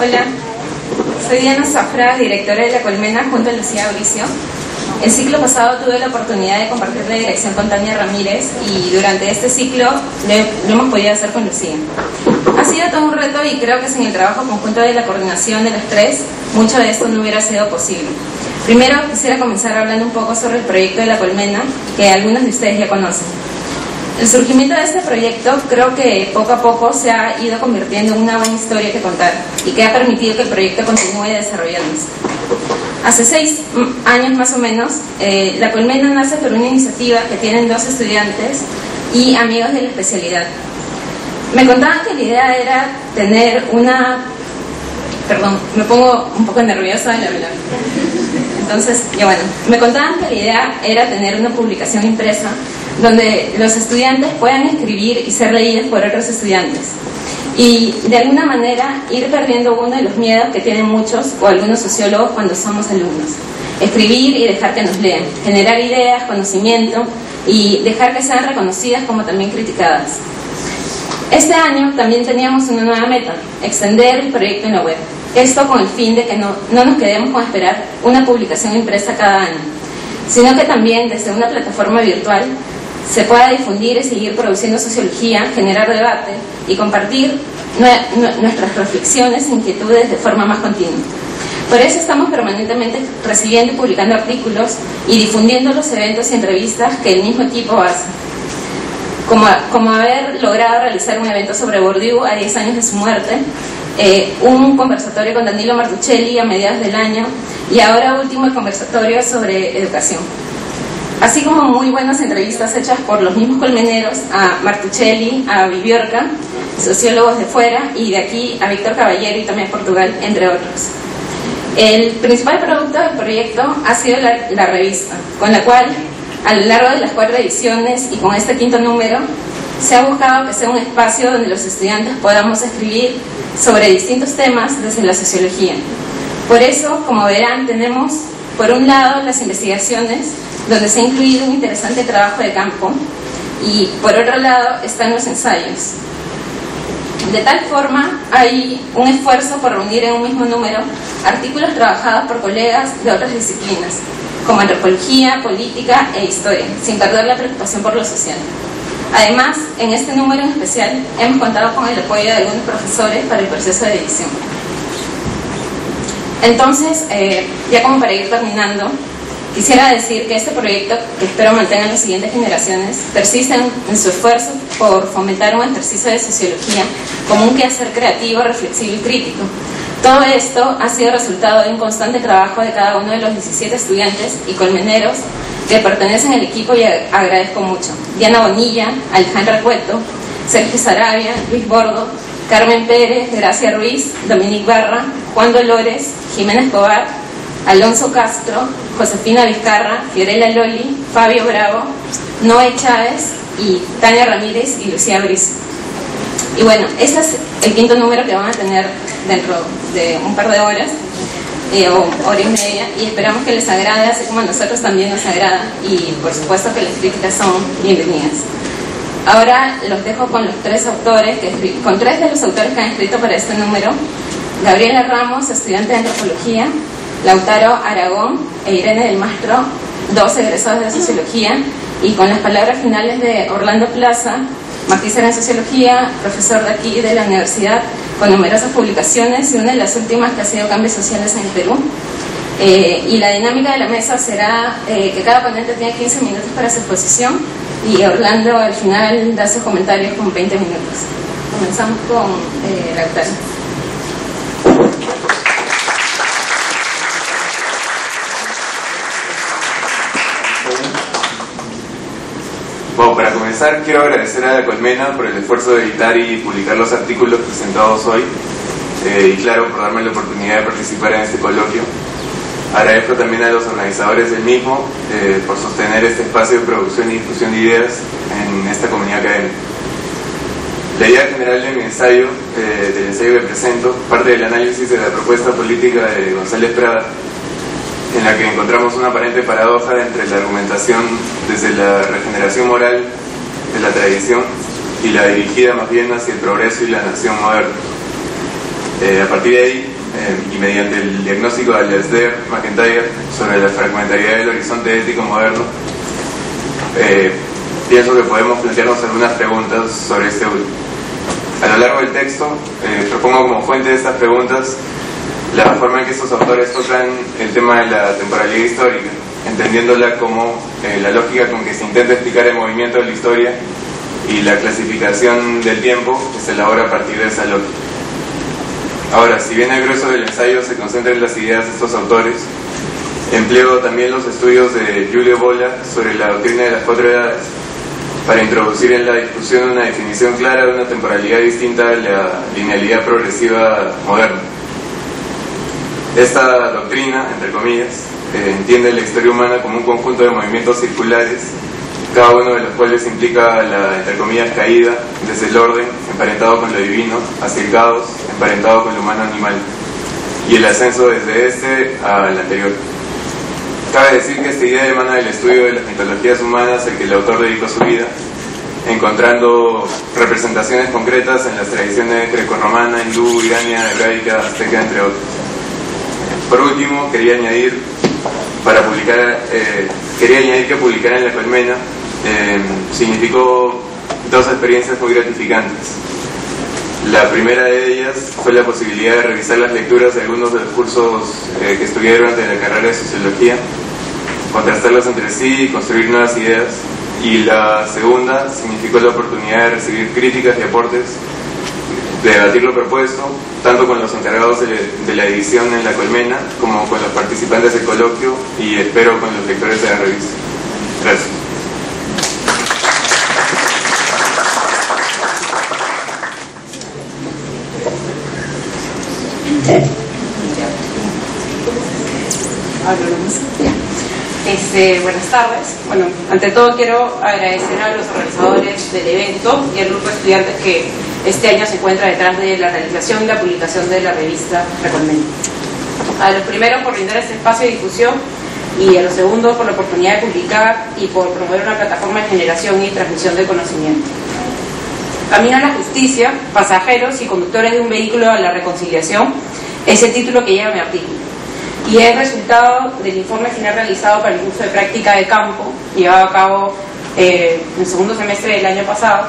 Hola, soy Diana Zafra, directora de La Colmena junto a Lucía Bricio. El ciclo pasado tuve la oportunidad de compartir la dirección con Tania Ramírez y durante este ciclo lo hemos podido hacer con Lucía. Ha sido todo un reto y creo que sin el trabajo conjunto de la coordinación de las tres, mucho de esto no hubiera sido posible. Primero quisiera comenzar hablando un poco sobre el proyecto de La Colmena, que algunos de ustedes ya conocen. El surgimiento de este proyecto creo que poco a poco se ha ido convirtiendo en una buena historia que contar y que ha permitido que el proyecto continúe desarrollándose. Hace 6 años más o menos, La Colmena nace por una iniciativa que tienen 2 estudiantes y amigos de la especialidad. Me contaban que la idea era tener una... Perdón, me pongo un poco nerviosa al hablar. Entonces, ya bueno, me contaban que la idea era tener una publicación impresa donde los estudiantes puedan escribir y ser leídos por otros estudiantes. Y de alguna manera ir perdiendo uno de los miedos que tienen muchos o algunos sociólogos cuando somos alumnos. Escribir y dejar que nos lean, generar ideas, conocimiento y dejar que sean reconocidas como también criticadas. Este año también teníamos una nueva meta, extender el proyecto en la web. Esto con el fin de que no nos quedemos con esperar una publicación impresa cada año, sino que también desde una plataforma virtual se pueda difundir y seguir produciendo sociología, generar debate y compartir nuestras reflexiones e inquietudes de forma más continua. Por eso estamos permanentemente recibiendo y publicando artículos y difundiendo los eventos y entrevistas que el mismo equipo hace. Como haber logrado realizar un evento sobre Bourdieu a 10 años de su muerte, un conversatorio con Danilo Martuchelli a mediados del año y ahora último el conversatorio sobre educación. Así como muy buenas entrevistas hechas por los mismos colmeneros a Martuchelli, a Viviorca, sociólogos de fuera y de aquí a Víctor Caballero y también Portugal, entre otros. El principal producto del proyecto ha sido la revista, con la cual a lo largo de las 4 ediciones y con este 5º número se ha buscado que sea un espacio donde los estudiantes podamos escribir sobre distintos temas desde la sociología. Por eso, como verán, tenemos por un lado las investigaciones, donde se ha incluido un interesante trabajo de campo, y por otro lado están los ensayos. De tal forma, hay un esfuerzo por reunir en un mismo número artículos trabajados por colegas de otras disciplinas, como antropología, política e historia, sin perder la preocupación por lo social. Además, en este número en especial, hemos contado con el apoyo de algunos profesores para el proceso de edición. Entonces, ya como para ir terminando, quisiera decir que este proyecto, que espero mantengan las siguientes generaciones, persiste en su esfuerzo por fomentar un ejercicio de sociología como un quehacer creativo, reflexivo y crítico. Todo esto ha sido resultado de un constante trabajo de cada uno de los 17 estudiantes y colmeneros que pertenecen al equipo y agradezco mucho. Diana Bonilla, Alejandra Cueto, Sergio Sarabia, Luis Bordo, Carmen Pérez, Gracia Ruiz, Dominique Barra, Juan Dolores, Jimena Escobar, Alonso Castro, Josefina Vizcarra, Fiorella Loli, Fabio Bravo, Noé Chávez y Tania Ramírez y Lucía Bricio. Y bueno, este es el 5º número que van a tener dentro de un par de horas o hora y media, y esperamos que les agrade, así como a nosotros también nos agrada, y por supuesto que las críticas son bienvenidas. Ahora los dejo con los 3 autores, con 3 de los autores que han escrito para este número: Gabriela Ramos, estudiante de antropología, Lautaro Aragón e Irene del Mastro, 2 egresados de sociología, y con las palabras finales de Orlando Plaza, magíster en sociología, profesor de aquí de la universidad, con numerosas publicaciones y una de las últimas que ha sido Cambios Sociales en el Perú. Y la dinámica de la mesa será que cada ponente tiene 15 minutos para su exposición y Orlando al final da sus comentarios con 20 minutos. Comenzamos con Lautaro. Bueno, para comenzar quiero agradecer a La Colmena por el esfuerzo de editar y publicar los artículos presentados hoy y claro, por darme la oportunidad de participar en este coloquio. Agradezco también a los organizadores del mismo por sostener este espacio de producción y difusión de ideas en esta comunidad académica. La idea general de mi ensayo, del ensayo que presento, parte del análisis de la propuesta política de González Prada, en la que encontramos una aparente paradoja entre la argumentación desde la regeneración moral de la tradición y la dirigida más bien hacia el progreso y la nación moderna. A partir de ahí y mediante el diagnóstico de Alasdair-MacIntyre sobre la fragmentariedad del horizonte ético moderno, pienso que podemos plantearnos algunas preguntas sobre este último. A lo largo del texto propongo como fuente de estas preguntas la forma en que estos autores tocan el tema de la temporalidad histórica, entendiéndola como la lógica con que se intenta explicar el movimiento de la historia y la clasificación del tiempo que se elabora a partir de esa lógica. Ahora, si bien el grueso del ensayo se concentra en las ideas de estos autores, empleo también los estudios de Giulio Bola sobre la doctrina de las 4 edades para introducir en la discusión una definición clara de una temporalidad distinta a la linealidad progresiva moderna. Esta doctrina, entre comillas, entiende la historia humana como un conjunto de movimientos circulares, cada uno de los cuales implica la, entre comillas, caída desde el orden, emparentado con lo divino, hacia el caos, emparentado con lo humano animal, y el ascenso desde este al anterior. Cabe decir que esta idea emana del estudio de las mitologías humanas al que el autor dedicó su vida, encontrando representaciones concretas en las tradiciones grecorromana, hindú, irania, hebraica, azteca, entre otros. Por último, quería añadir que publicar en La Colmena significó 2 experiencias muy gratificantes. La primera de ellas fue la posibilidad de revisar las lecturas de algunos de los cursos que estudié durante la carrera de Sociología, contrastarlas entre sí y construir nuevas ideas. Y la segunda significó la oportunidad de recibir críticas y aportes, de debatir lo propuesto, tanto con los encargados de la edición en La Colmena, como con los participantes del coloquio, y espero con los lectores de la revista. Gracias. Buenas tardes. Bueno, ante todo quiero agradecer a los organizadores del evento y al grupo de estudiantes que este año se encuentra detrás de la realización y la publicación de la revista La Colmena. A los primeros por brindar este espacio de difusión y a los segundos por la oportunidad de publicar y por promover una plataforma de generación y transmisión de conocimiento. Camino a la justicia, pasajeros y conductores de un vehículo a la reconciliación es el título que lleva mi artículo. Y es resultado del informe final realizado para el curso de práctica de campo, llevado a cabo en el segundo semestre del año pasado,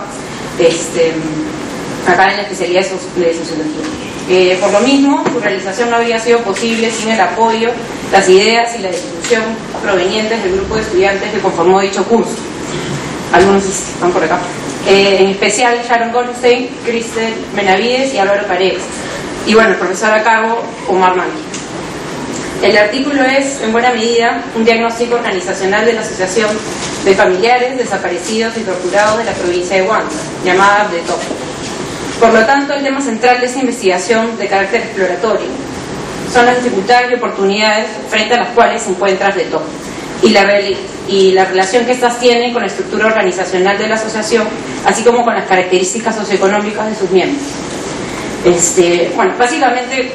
acá en la especialidad de Sociología. Por lo mismo, su realización no habría sido posible sin el apoyo, las ideas y la distribución provenientes del grupo de estudiantes que conformó dicho curso. Algunos están por acá. En especial Sharon Goldstein, Cristel Benavides y Álvaro Paredes. Y bueno, el profesor a cargo, Omar Manqui. El artículo es, en buena medida, un diagnóstico organizacional de la Asociación de Familiares Desaparecidos y Torturados de la provincia de Huanta, llamada ABDETOP. Por lo tanto, el tema central de esta investigación, de carácter exploratorio, son las dificultades y oportunidades frente a las cuales se encuentra ABDETOP y la relación que éstas tienen con la estructura organizacional de la asociación, así como con las características socioeconómicas de sus miembros. Bueno, básicamente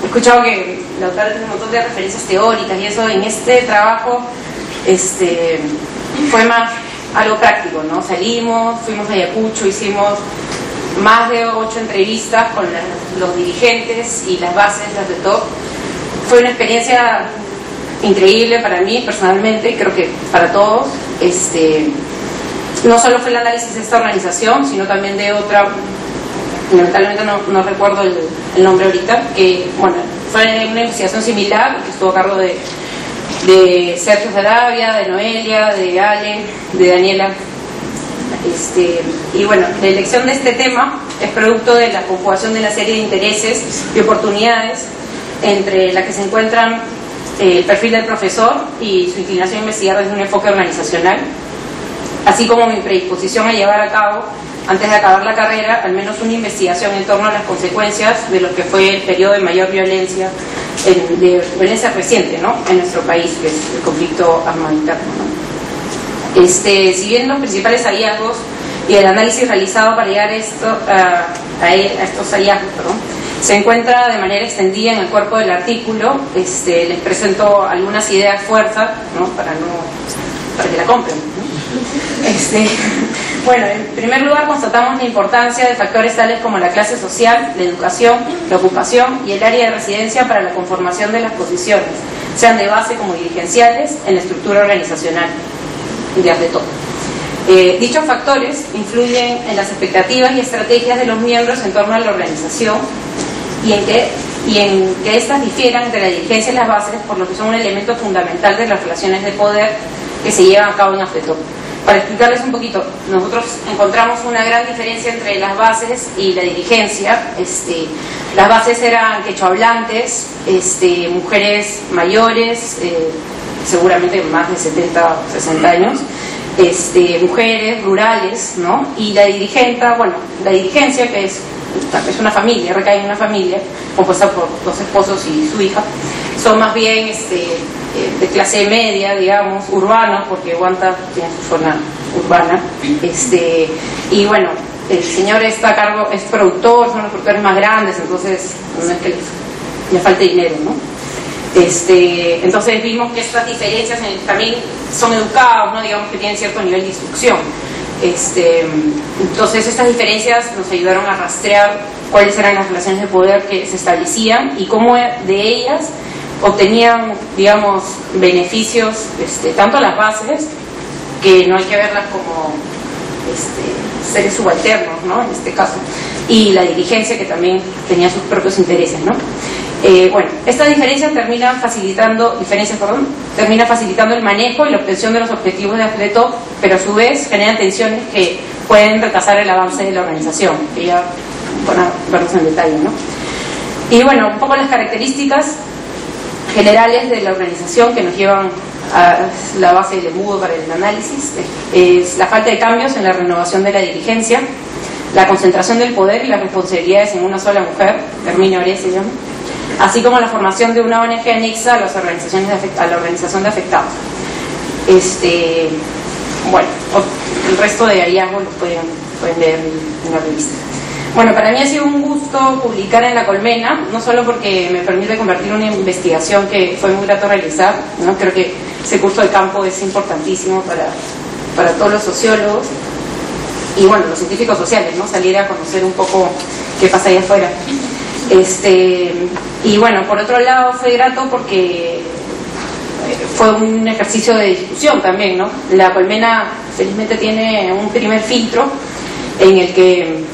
he escuchado que la autora tiene un montón de referencias teóricas y eso. En este trabajo fue más algo práctico, ¿no? Salimos, fuimos a Ayacucho, hicimos más de 8 entrevistas con los dirigentes y las bases de ABDETOP. Fue una experiencia increíble para mí personalmente y creo que para todos. No solo fue el análisis de esta organización, sino también de otra, lamentablemente no recuerdo el nombre ahorita, que bueno, fue una investigación similar que estuvo a cargo de Sergio Sarabia, de Noelia, de Ale, de Daniela. Y bueno, la elección de este tema es producto de la conjugación de una serie de intereses y oportunidades entre las que se encuentran el perfil del profesor y su inclinación a investigar desde un enfoque organizacional, así como mi predisposición a llevar a cabo, antes de acabar la carrera, al menos una investigación en torno a las consecuencias de lo que fue el periodo de mayor violencia, de violencia reciente, ¿no?, en nuestro país, que es el conflicto armado interno, ¿no? Si bien los principales hallazgos y el análisis realizado para llegar a estos hallazgos, se encuentra de manera extendida en el cuerpo del artículo, les presento algunas ideas fuerza, ¿no?, para que la compren, ¿no? Bueno, en primer lugar constatamos la importancia de factores tales como la clase social, la educación, la ocupación y el área de residencia para la conformación de las posiciones, sean de base como dirigenciales, en la estructura organizacional de AFDETOP. Dichos factores influyen en las expectativas y estrategias de los miembros en torno a la organización y en que éstas difieran entre la dirigencia y las bases, por lo que son un elemento fundamental de las relaciones de poder que se llevan a cabo en AFDETOP. Para explicarles un poquito, nosotros encontramos una gran diferencia entre las bases y la dirigencia. Las bases eran quechohablantes, mujeres mayores, seguramente más de 70 o 60 años, mujeres rurales, ¿no? Y la dirigencia, que es una familia, recae en una familia compuesta por 2 esposos y su hija, son más bien de clase media, digamos, urbanos, porque Huanta tiene su zona urbana, y bueno, el señor está a cargo, es productor, son los productores más grandes, entonces no es que les falte dinero, ¿no? Entonces vimos que estas diferencias también son educados, ¿no? Digamos que tienen cierto nivel de instrucción. Entonces estas diferencias nos ayudaron a rastrear cuáles eran las relaciones de poder que se establecían y cómo de ellas obtenían, digamos, beneficios, tanto las bases, que no hay que verlas como seres subalternos, ¿no? En este caso, y la dirigencia, que también tenía sus propios intereses, ¿no? Bueno, estas diferencias termina facilitando el manejo y la obtención de los objetivos de AFDETOP, pero a su vez generan tensiones que pueden retrasar el avance de la organización, que ya van a verlos en detalle, ¿no? Y bueno, un poco las características generales de la organización que nos llevan a la base del embudo para el análisis es la falta de cambios en la renovación de la dirigencia, la concentración del poder y las responsabilidades en una sola mujer, Herminia Orea se llama, así como la formación de una ONG anexa a la organización de afectados. Bueno, el resto de hallazgos los pueden leer en la revista. Bueno, para mí ha sido un gusto publicar en La Colmena, no solo porque me permite convertir una investigación que fue muy grato realizar, ¿no? Creo que ese curso de campo es importantísimo para todos los sociólogos y bueno, los científicos sociales, ¿no? Salir a conocer un poco qué pasa allá afuera. Y bueno, por otro lado fue grato porque fue un ejercicio de discusión también, ¿no? La Colmena felizmente tiene un primer filtro en el que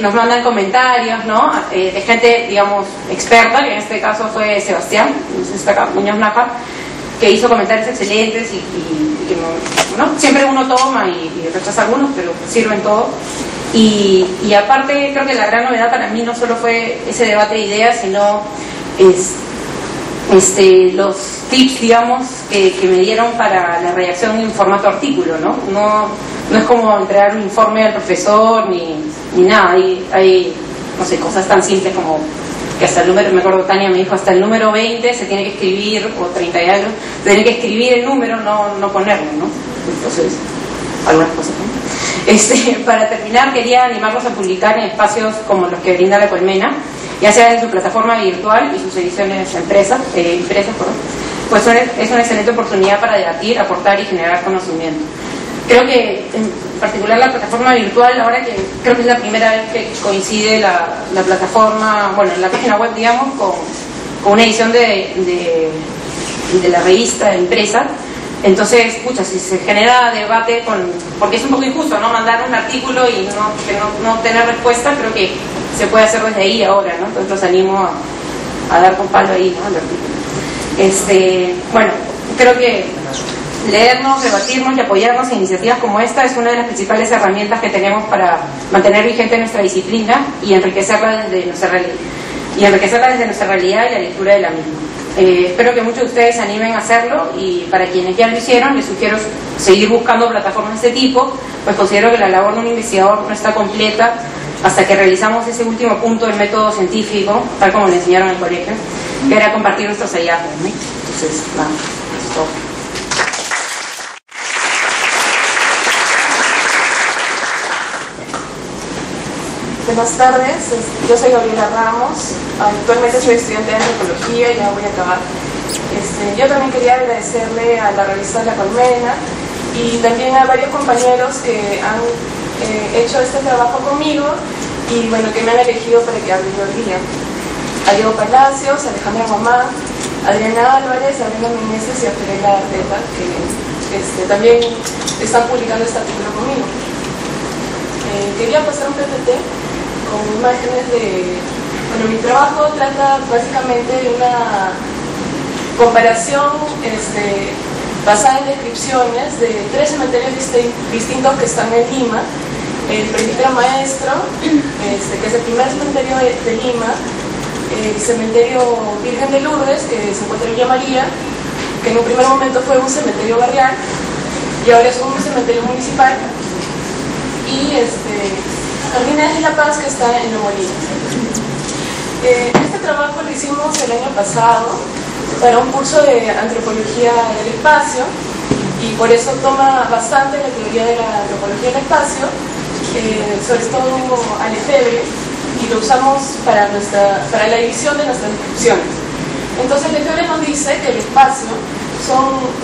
nos mandan comentarios, ¿no? De gente, digamos, experta, que en este caso fue Sebastián Muñoz Naja, que hizo comentarios excelentes y que no, siempre uno toma y rechaza algunos, pero sirven todo. Y aparte creo que la gran novedad para mí no solo fue ese debate de ideas, sino los tips, digamos, que me dieron para la redacción en formato artículo, ¿no? No es como entregar un informe al profesor ni nada, hay no sé, cosas tan simples como que hasta el número, me acuerdo Tania me dijo, hasta el número 20 se tiene que escribir, o 30 y algo, se tiene que escribir el número, no ponerlo, ¿no? Entonces, algunas cosas, ¿no? Para terminar, quería animarlos a publicar en espacios como los que brinda La Colmena, ya sea en su plataforma virtual y sus ediciones impresas, pues es una excelente oportunidad para debatir, aportar y generar conocimiento. Creo que en particular la plataforma virtual, ahora que creo que es la primera vez que coincide la plataforma, bueno, la página web, digamos, con una edición de la revista impresa. Entonces, escucha, si se genera debate porque es un poco injusto, ¿no? Mandar un artículo y no tener respuesta, creo que se puede hacer desde ahí ahora, ¿no? Entonces los animo a dar con palo ahí, ¿no? Al artículo. Bueno, creo que leernos, debatirnos y apoyarnos en iniciativas como esta es una de las principales herramientas que tenemos para mantener vigente nuestra disciplina y enriquecerla desde nuestra realidad y la lectura de la misma. Espero que muchos de ustedes se animen a hacerlo, y para quienes ya lo hicieron les sugiero seguir buscando plataformas de este tipo, pues considero que la labor de un investigador no está completa hasta que realizamos ese último punto del método científico, tal como le enseñaron en el colegio, que era compartir nuestros hallazgos, ¿no? Entonces, nada, eso es todo. Buenas tardes, yo soy Gabriela Ramos, actualmente soy estudiante de antropología y ya voy a acabar. Yo también quería agradecerle a la revista La Colmena y también a varios compañeros que han hecho este trabajo conmigo y bueno, que me han elegido para que hable yo hoy día. A Diego Palacios, Alejandra Mamá, Adriana Álvarez, Adriana Meneses y a Ferela Arteta, que también están publicando este artículo conmigo. Quería pasar un PPT con imágenes de... Bueno, mi trabajo trata básicamente de una comparación basada en descripciones de 3 cementerios distintos que están en Lima. El Presbítero Maestro, que es el primer cementerio de Lima, el cementerio Virgen de Lourdes, que se encuentra en Villa María, que en un primer momento fue un cementerio barrial y ahora es un cementerio municipal, y Jardines de la Paz, que está en Los Molinos. Este trabajo lo hicimos el año pasado para un curso de antropología del espacio, y por eso toma bastante la teoría de la antropología del espacio, sobre todo a Lefebvre, y lo usamos para la edición de nuestras descripciones. Entonces Lefebvre nos dice que el espacio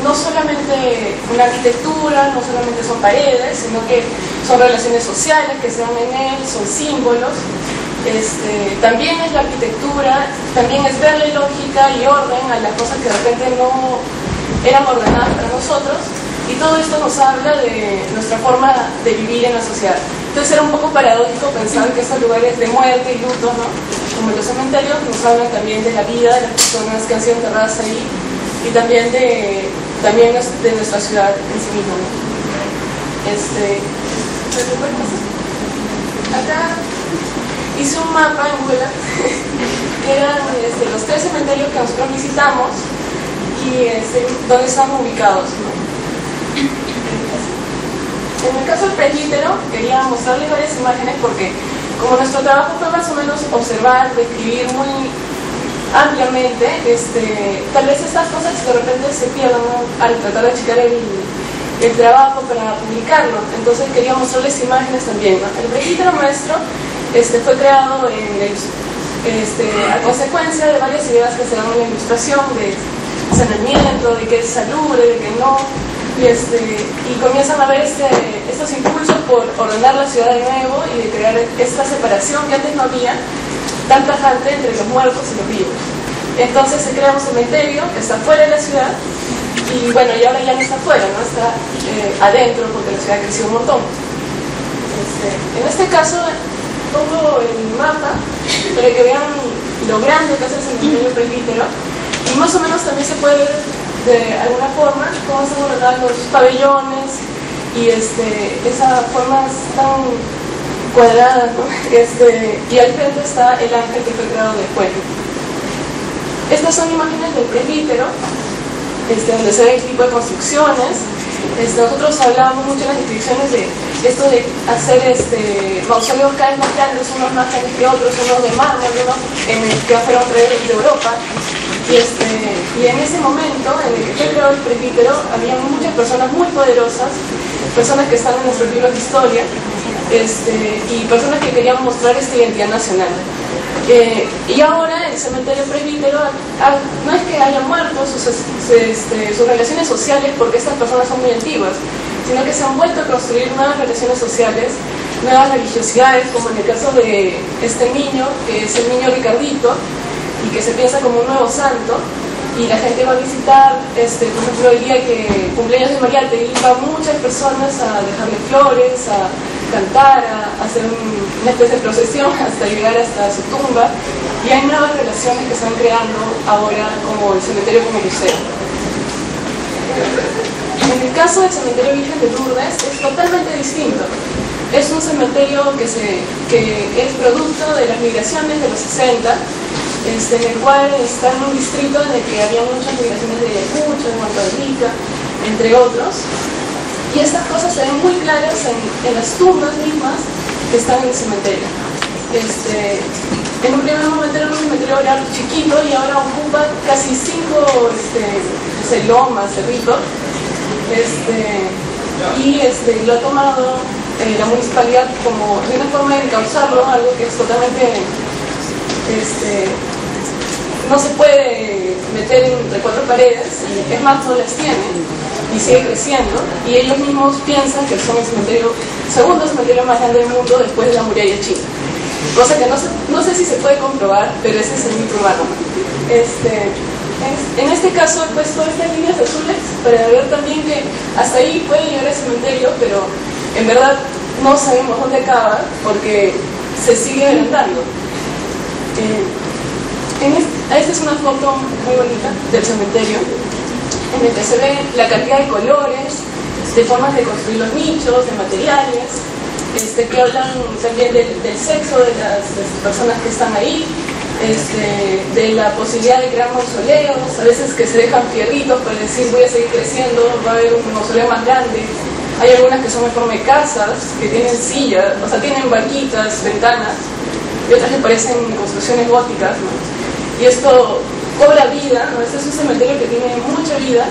no solamente una arquitectura, no solamente son paredes, sino que son relaciones sociales que se dan en él, son símbolos. También es la arquitectura, también es darle lógica y orden a las cosas que de repente no eran ordenadas para nosotros, y todo esto nos habla de nuestra forma de vivir en la sociedad. Entonces era un poco paradójico pensar que estos lugares de muerte y luto, ¿no?, como los cementerios, nos hablan también de la vida de las personas que han sido enterradas ahí, y también de nuestra ciudad en sí misma, ¿no? Acá hice un mapa en Google que eran los 3 cementerios que nosotros visitamos y dónde están ubicados, ¿no? En el caso del presbítero quería mostrarles varias imágenes porque como nuestro trabajo fue más o menos observar, describir muy ampliamente, tal vez estas cosas de repente se pierdan, ¿no?, al tratar de achicar el trabajo para publicarlo. Entonces quería mostrarles imágenes también, ¿no? El presbítero nuestro fue creado a consecuencia de varias ideas que se dan en la ilustración, de saneamiento, de que es salubre, de que no, y comienzan a ver estos impulsos por ordenar la ciudad de nuevo y de crear esta separación que antes no había tan tajante entre los muertos y los vivos. Entonces se crea un cementerio que está fuera de la ciudad, y bueno, y ahora ya no está fuera, ¿no?, está adentro, porque la ciudad creció un montón. En este caso pongo el mapa para que vean lo grande que es el cementerio presbítero, y más o menos también se puede ver de alguna forma cómo están ordenados los pabellones y esas formas tan cuadradas, ¿no? Y al frente está el ángel que fue creado de fuego. Estas son imágenes del presbítero, donde se ve el tipo de construcciones. Nosotros hablábamos mucho en las descripciones de esto de hacer mausoleos cada vez más grandes, unos más grandes que otros, unos de mármol, unos que fueron traídos de Europa. Y en ese momento en el que fue creado el presbítero había muchas personas muy poderosas, personas que están en nuestros libros de historia, y personas que querían mostrar esta identidad nacional. Y ahora el cementerio presbítero no es que haya muerto sus relaciones sociales, porque estas personas son muy antiguas, sino que se han vuelto a construir nuevas relaciones sociales, nuevas religiosidades, como en el caso de este niño, que es el niño Ricardito, y que se piensa como un nuevo santo, y la gente va a visitar, por ejemplo, el día que cumpleaños de Mariátegui, van muchas personas a dejarle flores, a cantar, a hacer una especie de procesión hasta llegar hasta su tumba, y hay nuevas relaciones que se están creando ahora como el cementerio como museo. En el caso del cementerio Virgen de Lourdes es totalmente distinto. Es un cementerio que es producto de las migraciones de los 60, en el cual está en un distrito en el que había muchas migraciones de Ayacucho, de Puerto Rica, entre otros. Y estas cosas se ven muy claras en las tumbas mismas que están en el cementerio. En un primer momento era un cementerio chiquito y ahora ocupa casi 5 lomas, cerritos. Y lo ha tomado la municipalidad como de una forma de encauzarlo, algo que es totalmente no se puede meter entre 4 paredes, y es más, no las tiene. y sigue creciendo, y ellos mismos piensan que son el segundo cementerio más grande del mundo después de la muralla china. Cosa que no sé si se puede comprobar, pero ese es el mito urbano. En este caso he puesto estas líneas azules para ver también que hasta ahí puede llegar el cementerio, pero en verdad no sabemos dónde acaba porque se sigue agrandando. Esta es una foto muy bonita del cementerio, en el que se ve la cantidad de colores, de formas de construir los nichos, de materiales, que hablan también del sexo de las personas que están ahí, de la posibilidad de crear mausoleos, a veces que se dejan fierritos para decir voy a seguir creciendo, va a haber un mausoleo más grande. Hay algunas que son en forma de casas, que tienen sillas, o sea, tienen banquitas, ventanas, y otras que parecen construcciones góticas, ¿no? Y esto cobra vida, ¿no? Este es un cementerio que tiene mucha vida.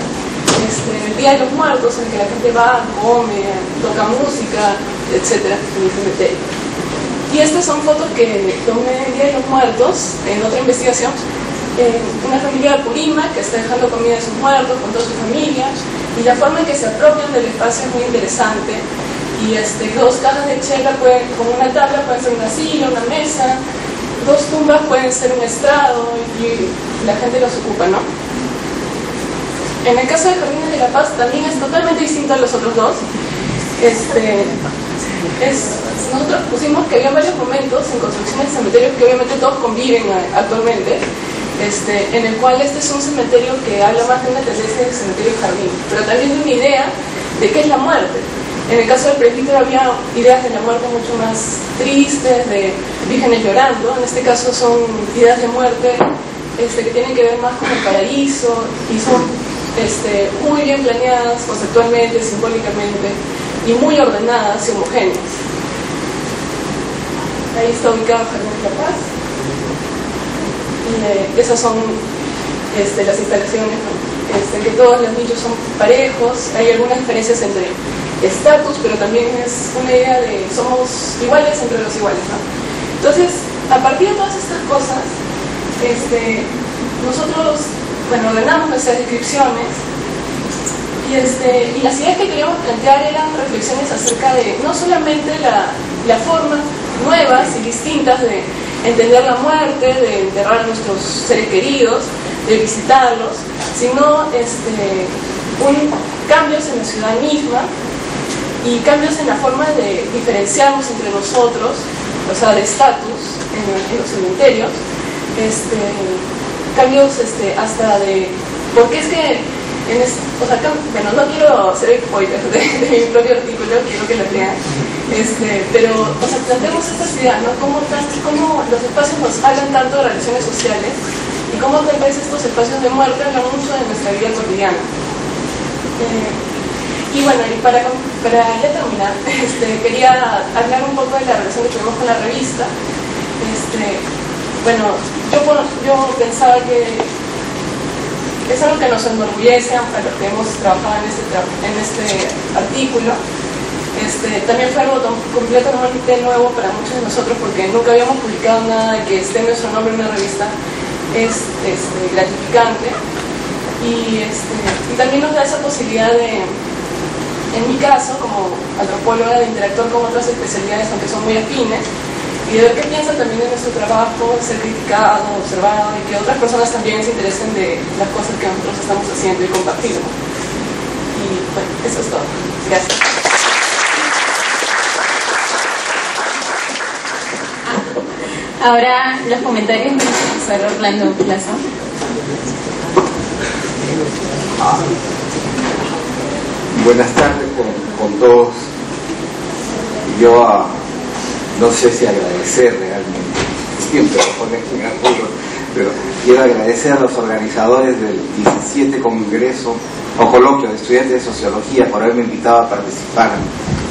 El Día de los Muertos, en que la gente va, come, toca música, etcétera, en el cementerio. Y estas son fotos que tomé el Día de los Muertos en otra investigación. Una familia de Purima que está dejando comida a sus muertos con toda su familia, y la forma en que se apropian del espacio es muy interesante. Y dos cajas de chela con una tabla pueden ser una silla, una mesa, dos tumbas pueden ser un estrado y la gente los ocupa, ¿no? En el caso de Jardines de la Paz también es totalmente distinto a los otros dos. Nosotros pusimos que había varios momentos en construcciones de cementerios que obviamente todos conviven actualmente, en el cual este es un cementerio que habla más de una tendencia de cementerio jardín, pero también de una idea de qué es la muerte. En el caso del presbítero había ideas de la muerte mucho más tristes, de vírgenes llorando. En este caso son ideas de muerte que tienen que ver más con el paraíso y son muy bien planeadas conceptualmente, simbólicamente y muy ordenadas y homogéneas. Ahí está ubicado Jardín de la Paz. Y esas son las instalaciones, ¿no? Que todos los nichos son parejos. Hay algunas diferencias entre estatus, pero también es una idea de somos iguales entre los iguales, ¿no? Entonces, a partir de todas estas cosas, nosotros, ordenamos nuestras descripciones y las ideas que queríamos plantear eran reflexiones acerca de no solamente la forma nuevas y distintas de entender la muerte, de enterrar a nuestros seres queridos, de visitarlos, sino cambios en la ciudad misma y cambios en la forma de diferenciarnos entre nosotros, o sea, de estatus en los cementerios, cambios hasta de por qué es que no quiero hacer spoiler de mi propio artículo, quiero que lo lean, pero planteemos esta idea, ¿no? Cómo los espacios nos hablan tanto de relaciones sociales y cómo tal vez estos espacios de muerte hablan mucho de nuestra vida cotidiana. Y para ya terminar, quería hablar un poco de la relación que tenemos con la revista. Yo pensaba que es algo que nos enorgullece a los que hemos trabajado en este artículo. También fue algo completamente nuevo para muchos de nosotros porque nunca habíamos publicado nada que esté nuestro nombre en una revista. Es gratificante y también nos da esa posibilidad de, en mi caso, como antropóloga, de interactuar con otras especialidades, aunque son muy afines, y de ver qué piensan también de nuestro trabajo, ser criticado, observado, y que otras personas también se interesen de las cosas que nosotros estamos haciendo y compartirlo. Y bueno, eso es todo. Gracias. Ahora los comentarios de nuestro profesor Orlando Plaza. Buenas tardes con todos. Yo no sé si agradecer realmente, siempre lo pones en apuros, pero quiero agradecer a los organizadores del 17 Congreso o Coloquio de Estudiantes de Sociología por haberme invitado a participar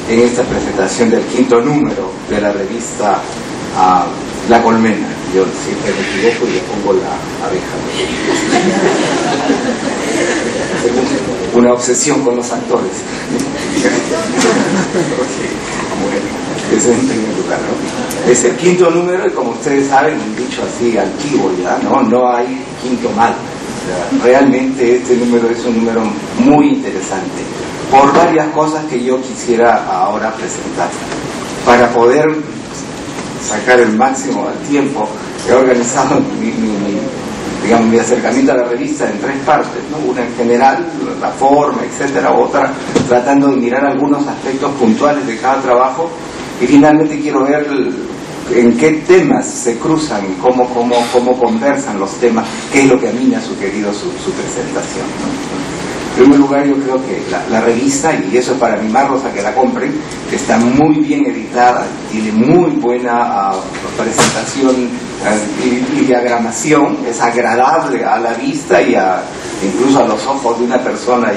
en esta presentación del 5º número de la revista La Colmena. Yo siempre me equivoco y le pongo la abeja. Una obsesión con los actores. Ese es en primer lugar, ¿no? Es el 5º número y como ustedes saben, un dicho así antiguo ya, no hay quinto mal. O sea, realmente este número es un número muy interesante, por varias cosas que yo quisiera ahora presentar. Para poder sacar el máximo al tiempo, he organizado mi acercamiento a la revista en 3 partes, ¿no? Una en general, la forma, etcétera, otra tratando de mirar algunos aspectos puntuales de cada trabajo, y finalmente quiero ver en qué temas se cruzan y cómo conversan los temas, que es lo que a mí me ha sugerido su presentación, ¿no? En primer lugar, yo creo que la revista, y eso es para animarlos a que la compren, está muy bien editada, tiene muy buena presentación y diagramación, es agradable a la vista y incluso a los ojos de una persona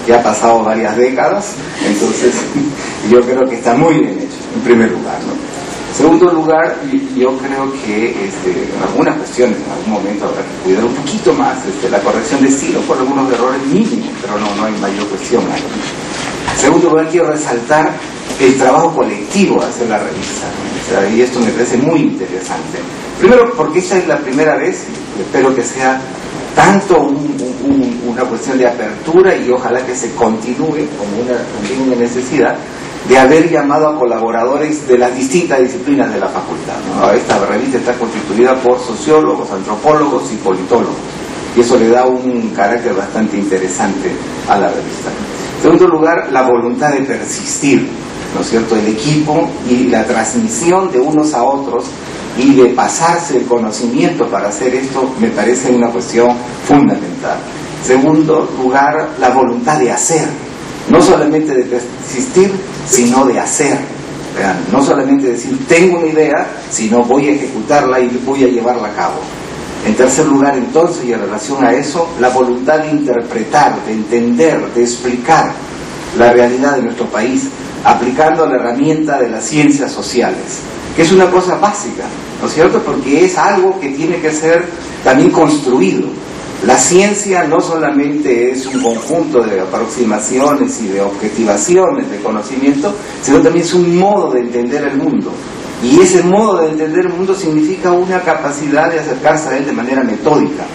que ha pasado varias décadas. Entonces yo creo que está muy bien hecho, en primer lugar, ¿no? En segundo lugar, yo creo que en algunas cuestiones, en algún momento habrá que cuidar un poquito más la corrección de estilo por algunos errores mínimos, pero no hay mayor cuestión ahí. En segundo lugar, quiero resaltar el trabajo colectivo de hacer la revista, ¿no? O sea, y esto me parece muy interesante. Primero, porque esta es la primera vez, y espero que sea tanto una cuestión de apertura, y ojalá que se continúe como una necesidad, de haber llamado a colaboradores de las distintas disciplinas de la facultad, ¿no? Esta revista está constituida por sociólogos, antropólogos y politólogos, y eso le da un carácter bastante interesante a la revista. En segundo lugar, la voluntad de persistir, ¿no es cierto?, el equipo y la transmisión de unos a otros y de pasarse el conocimiento para hacer esto me parece una cuestión fundamental. En segundo lugar, la voluntad de hacer, no solamente de persistir, sino de hacer. Vean, no solamente decir tengo una idea, sino voy a ejecutarla y voy a llevarla a cabo. En tercer lugar, entonces, y en relación a eso, la voluntad de interpretar, de entender, de explicar la realidad de nuestro país, aplicando la herramienta de las ciencias sociales, que es una cosa básica, ¿no es cierto?, porque es algo que tiene que ser también construido. La ciencia no solamente es un conjunto de aproximaciones y de objetivaciones de conocimiento, sino también es un modo de entender el mundo. Y ese modo de entender el mundo significa una capacidad de acercarse a él de manera metódica,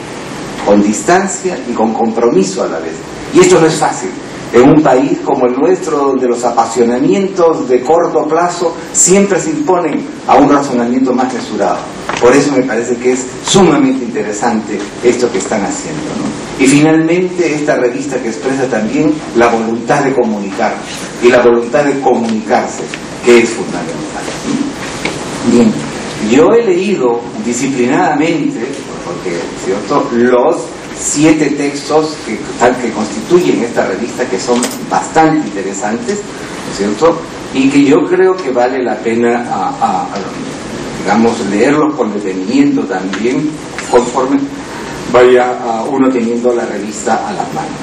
con distancia y con compromiso a la vez. Y esto no es fácil en un país como el nuestro, donde los apasionamientos de corto plazo siempre se imponen a un razonamiento más mesurado. Por eso me parece que es sumamente interesante esto que están haciendo, ¿no? Y finalmente, esta revista que expresa también la voluntad de comunicar y la voluntad de comunicarse, que es fundamental. Bien, yo he leído disciplinadamente, porque, ¿cierto?, los 7 textos que constituyen esta revista, que son bastante interesantes, ¿no es cierto?, y que yo creo que vale la pena digamos, leerlos con detenimiento también, conforme vaya uno teniendo la revista a la mano.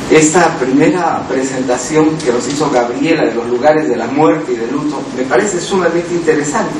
Esta primera presentación que nos hizo Gabriela de los lugares de la muerte y del luto me parece sumamente interesante,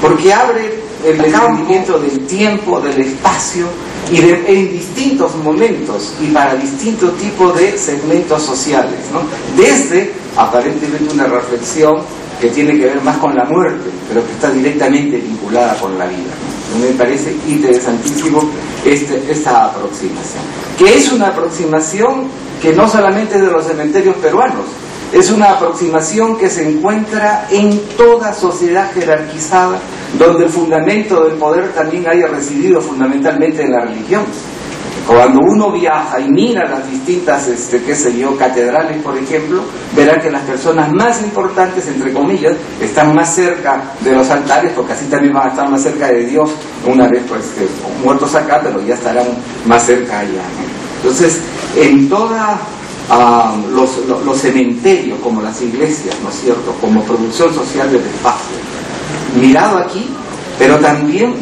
porque abre el entendimiento del tiempo, del espacio, y en distintos momentos y para distintos tipos de segmentos sociales, ¿no? Desde aparentemente una reflexión que tiene que ver más con la muerte, pero que está directamente vinculada con la vida, ¿no? Me parece interesantísimo esta aproximación, que es una aproximación que no solamente es de los cementerios peruanos, es una aproximación que se encuentra en toda sociedad jerarquizada, donde el fundamento del poder también haya residido fundamentalmente en la religión. Cuando uno viaja y mira las distintas, catedrales, por ejemplo, verá que las personas más importantes, entre comillas, están más cerca de los altares, porque así también van a estar más cerca de Dios, una vez muertos acá, pero ya estarán más cerca allá, ¿no? Entonces, en toda los cementerios, como las iglesias, ¿no es cierto?, como producción social del espacio, mirado aquí, pero también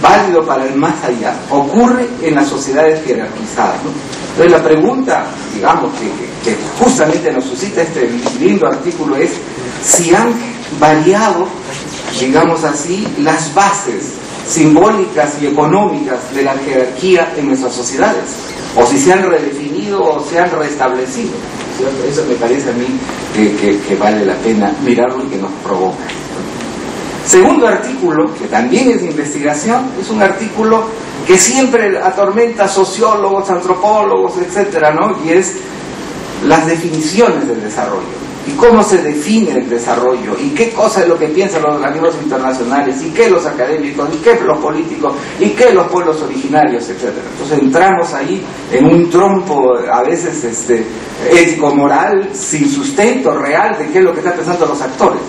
válido para el más allá, ocurre en las sociedades jerarquizadas, ¿no? Entonces la pregunta, digamos, que justamente nos suscita este lindo artículo es si han variado, digamos así, las bases simbólicas y económicas de la jerarquía en nuestras sociedades, o si se han redefinido o se han restablecido, ¿cierto? Eso me parece a mí que vale la pena mirarlo y que nos provoca. Segundo artículo, que también es de investigación, es un artículo que siempre atormenta a sociólogos, antropólogos, etcétera, ¿no? Y es las definiciones del desarrollo. Y cómo se define el desarrollo, y qué cosa es lo que piensan los organismos internacionales, y qué los académicos, y qué los políticos, y qué los pueblos originarios, etcétera. Entonces entramos ahí en un trompo a veces ético-moral sin sustento real de qué es lo que están pensando los actores.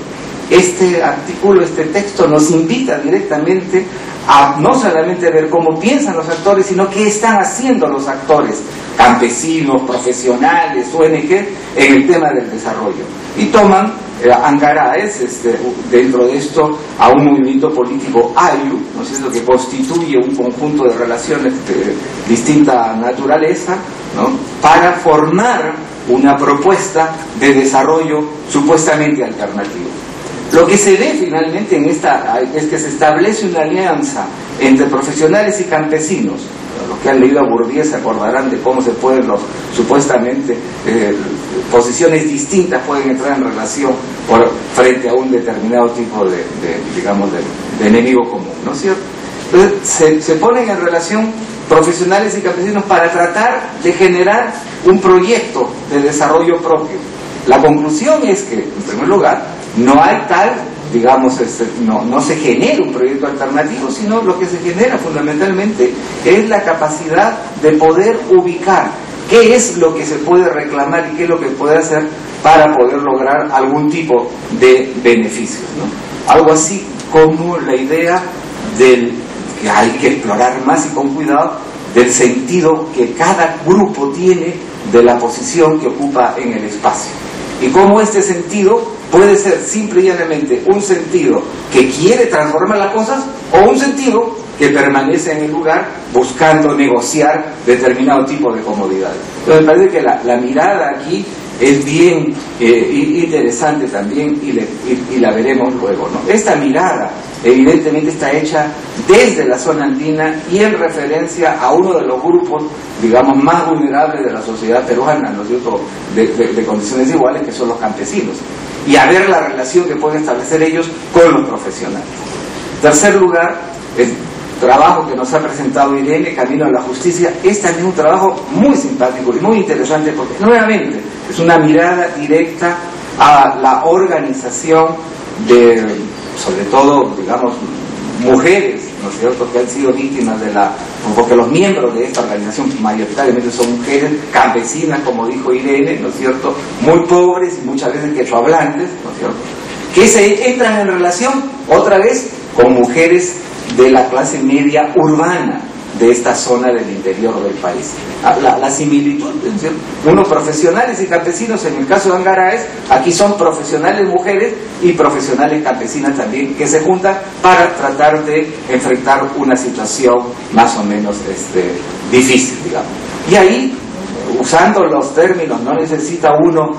Este artículo, este texto nos invita directamente a no solamente ver cómo piensan los actores, sino qué están haciendo los actores, campesinos, profesionales, ONG, en el tema del desarrollo. Y toman Angaraes, dentro de esto, a un movimiento político AYU, ¿no es cierto?, que constituye un conjunto de relaciones de distinta naturaleza, ¿no?, para formar una propuesta de desarrollo supuestamente alternativo. Lo que se ve finalmente en esta es que se establece una alianza entre profesionales y campesinos. Los que han leído a Bourdieu se acordarán de cómo se pueden supuestamente posiciones distintas pueden entrar en relación frente a un determinado tipo de enemigo común, ¿no es cierto? Entonces se ponen en relación profesionales y campesinos para tratar de generar un proyecto de desarrollo propio. La conclusión es que, en primer lugar, no hay no se genera un proyecto alternativo, sino lo que se genera fundamentalmente es la capacidad de poder ubicar qué es lo que se puede reclamar y qué es lo que puede hacer para poder lograr algún tipo de beneficios, ¿no? Algo así como la idea que hay que explorar más y con cuidado del sentido que cada grupo tiene de la posición que ocupa en el espacio. Y cómo este sentido puede ser simple y llanamente un sentido que quiere transformar las cosas o un sentido que permanece en el lugar buscando negociar determinado tipo de comodidades. Entonces me parece que la mirada aquí es bien interesante también y la veremos luego, ¿no? Esta mirada evidentemente está hecha desde la zona andina y en referencia a uno de los grupos, digamos, más vulnerables de la sociedad peruana, ¿no es cierto?, de condiciones iguales, que son los campesinos, y a ver la relación que pueden establecer ellos con los profesionales. En tercer lugar, el trabajo que nos ha presentado Irene, Camino a la Justicia, es también un trabajo muy simpático y muy interesante porque nuevamente es una mirada directa a la organización de, sobre todo, digamos, mujeres, ¿no es cierto?, que han sido víctimas porque los miembros de esta organización mayoritariamente son mujeres campesinas, como dijo Irene, ¿no es cierto?, muy pobres y muchas veces quechohablantes, ¿no es cierto?, que se entran en relación otra vez con mujeres de la clase media urbana de esta zona del interior del país. La similitud, unos profesionales y campesinos, en el caso de Angaraes, aquí son profesionales mujeres y profesionales campesinas también, que se juntan para tratar de enfrentar una situación más o menos difícil, digamos. Y ahí, usando los términos, no necesita uno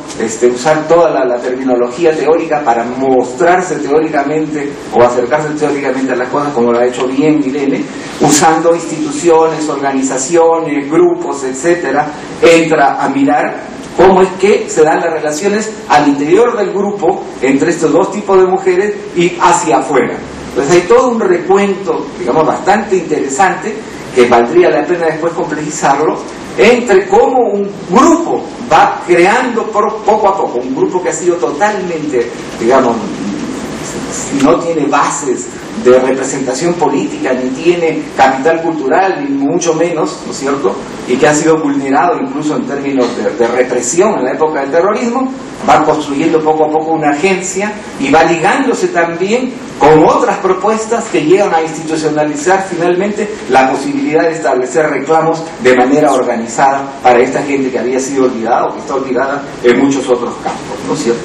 usar toda la terminología teórica para mostrarse teóricamente o acercarse teóricamente a las cosas, como lo ha hecho bien Irene, usando instituciones, organizaciones, grupos, etcétera, entra a mirar cómo es que se dan las relaciones al interior del grupo entre estos dos tipos de mujeres y hacia afuera. Entonces hay todo un recuento, digamos, bastante interesante, que valdría la pena después complejizarlo, entre cómo un grupo va creando poco a poco, un grupo que ha sido totalmente, digamos, no tiene bases de representación política, ni tiene capital cultural, ni mucho menos, ¿no es cierto?, y que ha sido vulnerado incluso en términos de represión en la época del terrorismo, va construyendo poco a poco una agencia y va ligándose también con otras propuestas que llegan a institucionalizar finalmente la posibilidad de establecer reclamos de manera organizada para esta gente que había sido olvidada o que está olvidada en muchos otros campos, ¿no es cierto?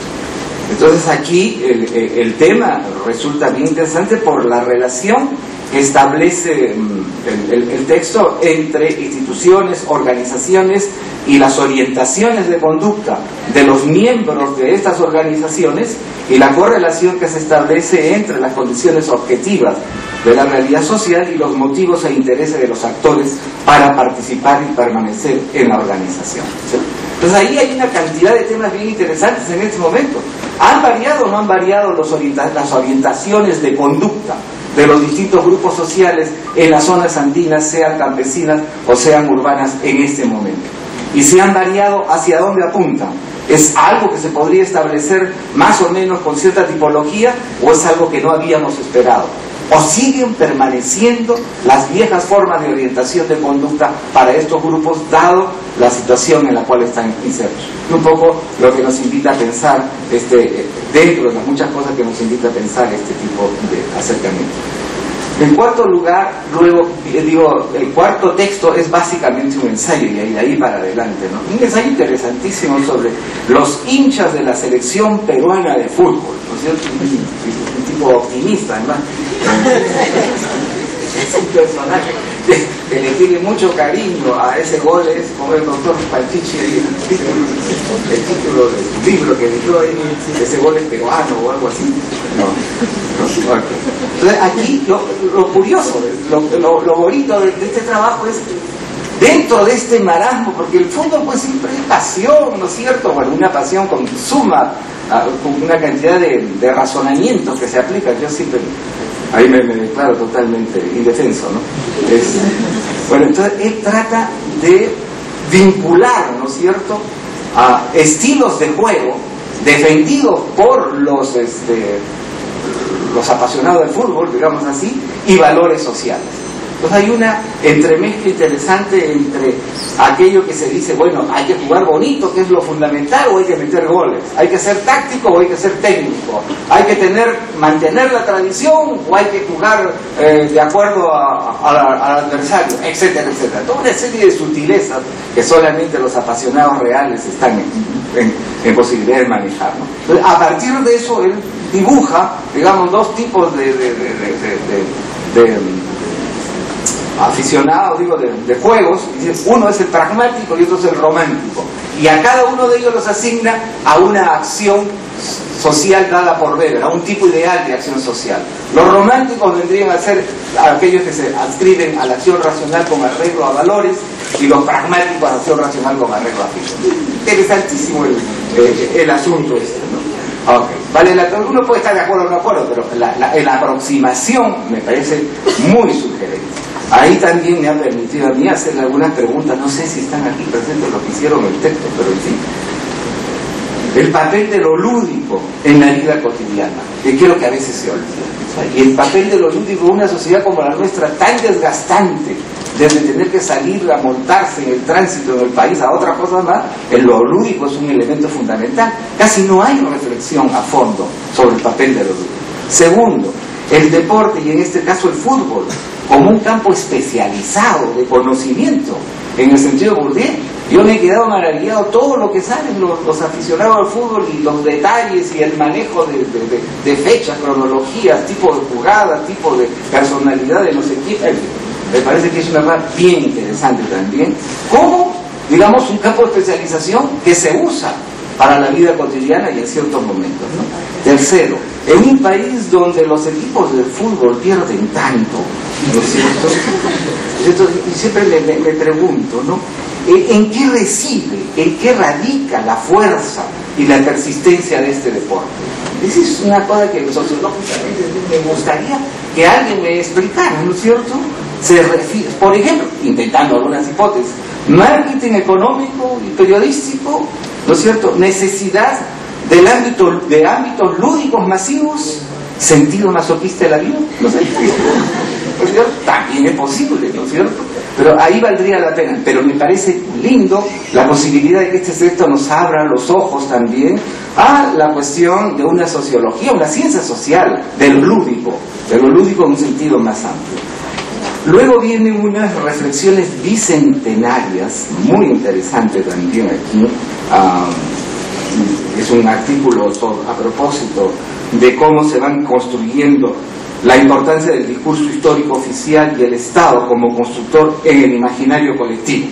Entonces aquí el tema resulta bien interesante por la relación que establece el texto entre instituciones, organizaciones y las orientaciones de conducta de los miembros de estas organizaciones y la correlación que se establece entre las condiciones objetivas de la realidad social y los motivos e intereses de los actores para participar y permanecer en la organización, ¿sí? Entonces ahí hay una cantidad de temas bien interesantes en este momento. ¿Han variado o no han variado las orientaciones de conducta de los distintos grupos sociales en las zonas andinas, sean campesinas o sean urbanas en este momento? Y si han variado, ¿hacia dónde apuntan? ¿Es algo que se podría establecer más o menos con cierta tipología o es algo que no habíamos esperado? ¿O siguen permaneciendo las viejas formas de orientación de conducta para estos grupos, dado la situación en la cual están insertos? Un poco lo que nos invita a pensar, dentro de las muchas cosas que nos invita a pensar este tipo de acercamiento. En cuarto lugar, luego, el cuarto texto es básicamente un ensayo, y de ahí para adelante, ¿no? Un ensayo interesantísimo sobre los hinchas de la selección peruana de fútbol, ¿no es cierto? Un tipo optimista, además. Es un personaje que le tiene mucho cariño a ese gol, es como el doctor Panchichi, el título de su libro que editó ahí, ese gol es peruano o algo así. No. Okay. Entonces aquí lo curioso, lo bonito de este trabajo es dentro de este marasmo, porque el fútbol pues siempre es pasión, ¿no es cierto? Bueno, una pasión con con una cantidad de razonamientos que se aplican. Yo siempre ahí me declaro totalmente indefenso, ¿no? Bueno, entonces él trata de vincular, ¿no es cierto?, a estilos de juego defendidos por los apasionados del fútbol, digamos así, y valores sociales. Entonces hay una entremezcla interesante entre aquello que se dice, bueno, hay que jugar bonito, que es lo fundamental, o hay que meter goles, hay que ser táctico o hay que ser técnico, hay que mantener la tradición o hay que jugar de acuerdo al adversario, etcétera, etcétera. Toda una serie de sutilezas que solamente los apasionados reales están en posibilidad de manejar, ¿no? Entonces, a partir de eso él dibuja, digamos, dos tipos de aficionados, de juegos. Uno es el pragmático y otro es el romántico, y a cada uno de ellos los asigna a una acción social dada por Weber, a un tipo ideal de acción social. Los románticos vendrían a ser aquellos que se adscriben a la acción racional con arreglo a valores, y los pragmáticos a la acción racional con arreglo a fines. Interesantísimo el asunto ¿no? Okay. Vale, uno puede estar de acuerdo o no de acuerdo, pero la aproximación me parece muy sugerente. Ahí también me ha permitido a mí hacer algunas preguntas, no sé si están aquí presentes los que hicieron el texto, pero en fin. El papel de lo lúdico en la vida cotidiana, que creo que a veces se olvida. Y el papel de lo lúdico en una sociedad como la nuestra, tan desgastante, desde tener que salir a montarse en el tránsito del país a otra cosa más, lo lúdico es un elemento fundamental. Casi no hay reflexión a fondo sobre el papel de lo lúdico. Segundo, el deporte, y en este caso el fútbol, como un campo especializado de conocimiento, en el sentido Bourdieu. Yo me he quedado maravillado todo lo que saben los aficionados al fútbol, y los detalles y el manejo de fechas, cronologías, tipo de jugadas, tipo de personalidad de los equipos. Me parece que es una cosa bien interesante también, como, digamos, un campo de especialización que se usa para la vida cotidiana y en ciertos momentos, ¿no? Tercero, en un país donde los equipos de fútbol pierden tanto, ¿no es cierto? Y siempre me pregunto, ¿no? ¿En qué reside, en qué radica la fuerza y la persistencia de este deporte? Esa es una cosa que sociológicamente me gustaría que alguien me explicara, ¿no es cierto? Se refiere, por ejemplo, intentando algunas hipótesis, marketing económico y periodístico, ¿no es cierto? Necesidad de ámbitos lúdicos masivos, sentido masoquista de la vida, ¿no sé? También es posible, ¿no es cierto? Pero ahí valdría la pena. Pero me parece lindo la posibilidad de que este texto nos abra los ojos también a la cuestión de una sociología, una ciencia social de lo lúdico en un sentido más amplio. Luego vienen unas reflexiones bicentenarias, muy interesantes también aquí. Es un artículo a propósito de cómo se van construyendo la importancia del discurso histórico oficial y el Estado como constructor en el imaginario colectivo,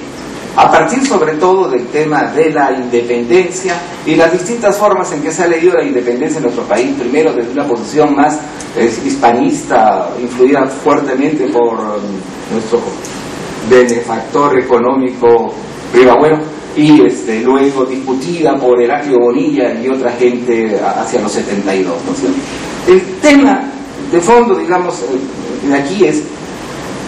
a partir sobre todo del tema de la independencia y las distintas formas en que se ha leído la independencia en nuestro país, primero desde una posición más hispanista, influida fuertemente por nuestro benefactor económico Rivagüero, y luego discutida por Heraclio Bonilla y otra gente hacia los 72, ¿no es cierto? El tema de fondo, digamos, de aquí es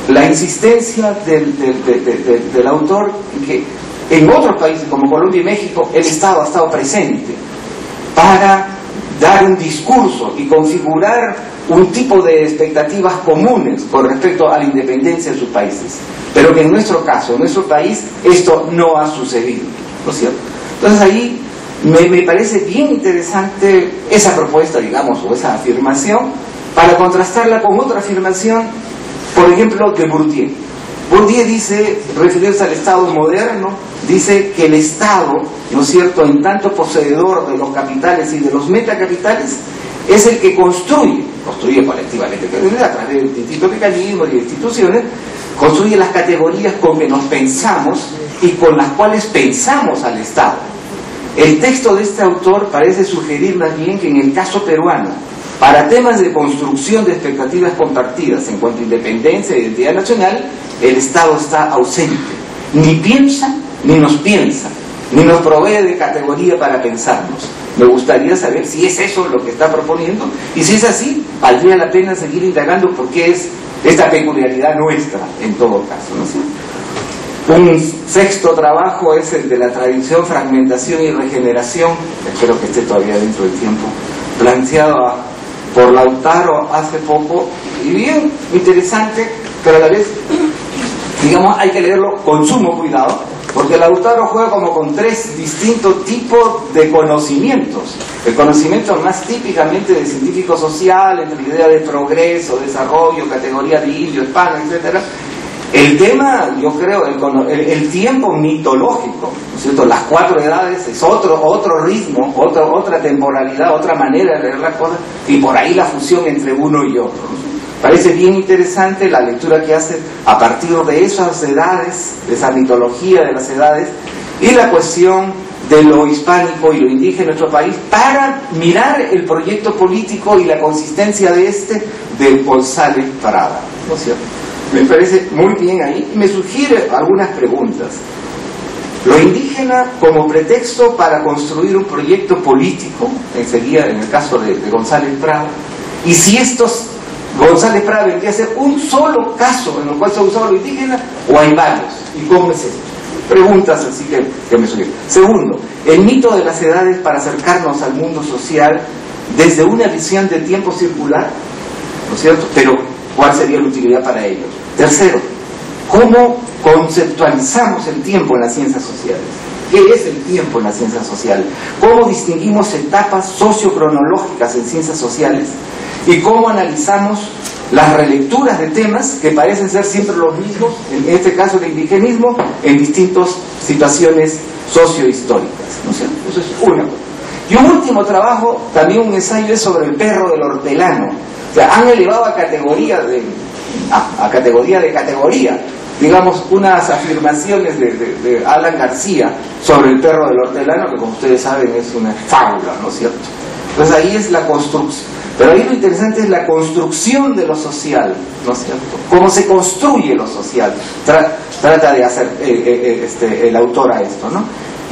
la insistencia del autor en que en otros países como Colombia y México el Estado ha estado presente para dar un discurso y configurar un tipo de expectativas comunes con respecto a la independencia de sus países, pero que en nuestro caso, en nuestro país, esto no ha sucedido, ¿no es cierto? Entonces ahí me parece bien interesante esa propuesta, digamos, o esa afirmación, para contrastarla con otra afirmación, por ejemplo, de Bourdieu. Bourdieu dice, refiriéndose al Estado moderno, dice que el Estado, ¿no es cierto?, en tanto poseedor de los capitales y de los metacapitales, es el que construye colectivamente, a través de distintos mecanismos y de instituciones, construye las categorías con que nos pensamos y con las cuales pensamos al Estado. El texto de este autor parece sugerir más bien que en el caso peruano, para temas de construcción de expectativas compartidas en cuanto a independencia e identidad nacional, el Estado está ausente. Ni piensa, ni nos piensa, ni nos provee de categoría para pensarnos. Me gustaría saber si es eso lo que está proponiendo, y si es así, valdría la pena seguir indagando por qué es esta peculiaridad nuestra, en todo caso, ¿no es cierto? Un sexto trabajo es el de la tradición, fragmentación y regeneración, espero que esté todavía dentro del tiempo, planteado por Lautaro hace poco, y bien interesante, pero a la vez, digamos, hay que leerlo con sumo cuidado, porque Lautaro juega como con tres distintos tipos de conocimientos. El conocimiento más típicamente del científico social, entre la idea de progreso, desarrollo, categoría de indio, hispano, etcétera. El tema, yo creo, el tiempo mitológico, ¿no es cierto? Las cuatro edades es otro ritmo, otra temporalidad, otra manera de leer las cosas, y por ahí la fusión entre uno y otro, ¿no? Parece bien interesante la lectura que hace a partir de esas edades, de esa mitología de las edades, y la cuestión de lo hispánico y lo indígena en nuestro país, para mirar el proyecto político y la consistencia de González Prada, ¿no es cierto? Me parece muy bien ahí, y me sugiere algunas preguntas. Lo indígena como pretexto para construir un proyecto político, enseguida en el caso de González Prada, y si González Prada vendría a ser un solo caso en el cual se ha usado lo indígena, o hay varios, y cómo es esto. Preguntas así que me sugieren. Segundo, el mito de las edades para acercarnos al mundo social desde una visión de tiempo circular, ¿no es cierto? Pero ¿cuál sería la utilidad para ellos? Tercero, ¿cómo conceptualizamos el tiempo en las ciencias sociales? ¿Qué es el tiempo en las ciencias sociales? ¿Cómo distinguimos etapas sociocronológicas en ciencias sociales? ¿Y cómo analizamos las relecturas de temas que parecen ser siempre los mismos, en este caso el indigenismo, en distintas situaciones sociohistóricas? ¿No es cierto? Eso es una cosa. Y un último trabajo, también un ensayo, es sobre el perro del hortelano. O sea, han elevado a categoría de categoría, digamos, unas afirmaciones de Alan García sobre el perro del hortelano, que como ustedes saben es una fábula, ¿no es cierto? Entonces ahí es la construcción, pero ahí lo interesante es la construcción de lo social, ¿no es cierto? Cómo se construye lo social, trata de hacer el autor a esto, ¿no?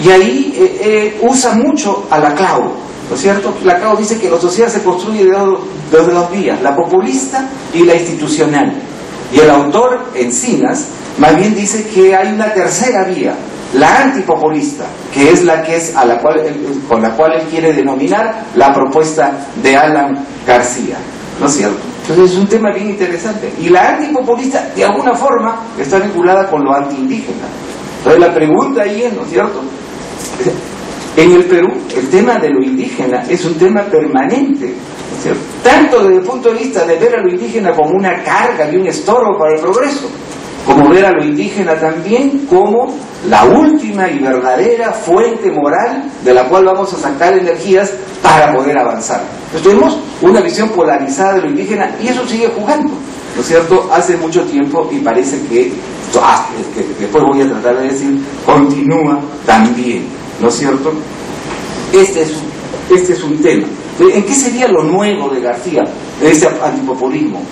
Y ahí usa mucho a Laclau, ¿no es cierto? Laclau dice que lo social se construye de dos vías, la populista y la institucional. Y el autor, Encinas, más bien dice que hay una tercera vía, la antipopulista, que es con la cual él quiere denominar la propuesta de Alan García, ¿no es cierto? Entonces es un tema bien interesante. Y la antipopulista, de alguna forma, está vinculada con lo antiindígena. Entonces la pregunta ahí es, ¿no es cierto? En el Perú, el tema de lo indígena es un tema permanente, ¿no es cierto? Tanto desde el punto de vista de ver a lo indígena como una carga y un estorbo para el progreso, como ver a lo indígena también como la última y verdadera fuente moral de la cual vamos a sacar energías para poder avanzar. Entonces tenemos una visión polarizada de lo indígena, y eso sigue jugando, ¿no es cierto?, hace mucho tiempo, y parece que después voy a tratar de decir, continúa también, ¿no es cierto? Este es un tema. ¿En qué sería lo nuevo de García, de ese antipopulismo?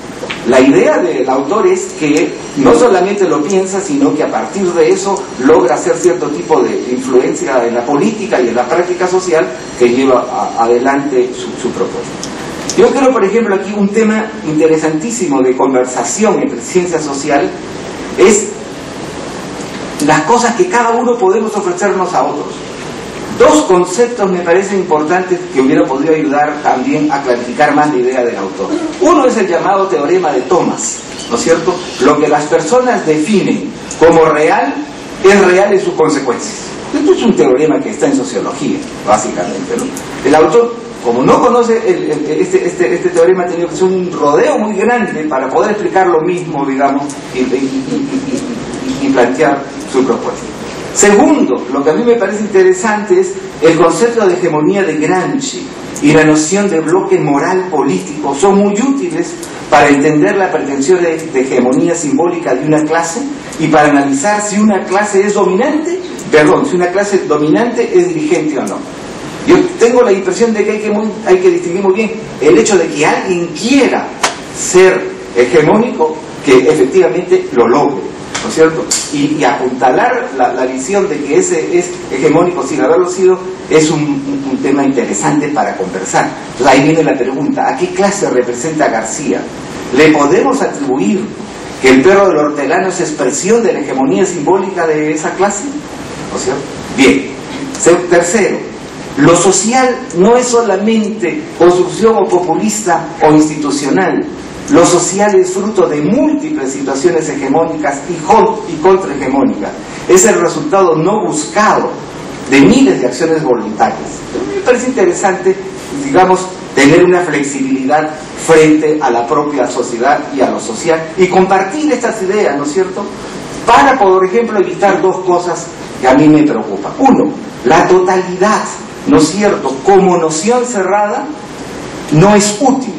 La idea del autor es que no solamente lo piensa, sino que a partir de eso logra hacer cierto tipo de influencia en la política y en la práctica social que lleva adelante su propuesta. Yo creo, por ejemplo, aquí un tema interesantísimo de conversación entre ciencia social es las cosas que cada uno podemos ofrecernos a otros. Dos conceptos me parecen importantes que hubiera podido ayudar también a clarificar más la idea del autor. Uno es el llamado teorema de Thomas, ¿no es cierto? Lo que las personas definen como real es real en sus consecuencias. Esto es un teorema que está en sociología, básicamente, ¿no? El autor, como no conoce este teorema, ha tenido que hacer un rodeo muy grande para poder explicar lo mismo, digamos, y plantear su propuesta. Segundo, lo que a mí me parece interesante es el concepto de hegemonía de Gramsci y la noción de bloque moral político. Son muy útiles para entender la pretensión de hegemonía simbólica de una clase y para analizar si una clase es dominante, si una clase dominante es dirigente o no. Yo tengo la impresión de que hay que distinguir muy bien el hecho de que alguien quiera ser hegemónico, que efectivamente lo logre, ¿no es cierto? Y apuntalar la visión de que ese es hegemónico sin haberlo sido es un tema interesante para conversar. Entonces ahí viene la pregunta: ¿a qué clase representa García? ¿Le podemos atribuir que el perro del hortelano es expresión de la hegemonía simbólica de esa clase? ¿No es cierto? Bien. Tercero, lo social no es solamente construcción o populista o institucional. Lo social es fruto de múltiples situaciones hegemónicas y contrahegemónicas. Es el resultado no buscado de miles de acciones voluntarias. Me parece interesante, digamos, tener una flexibilidad frente a la propia sociedad y a lo social y compartir estas ideas, ¿no es cierto? Para, por ejemplo, evitar dos cosas que a mí me preocupan. Uno, la totalidad, ¿no es cierto?, como noción cerrada no es útil.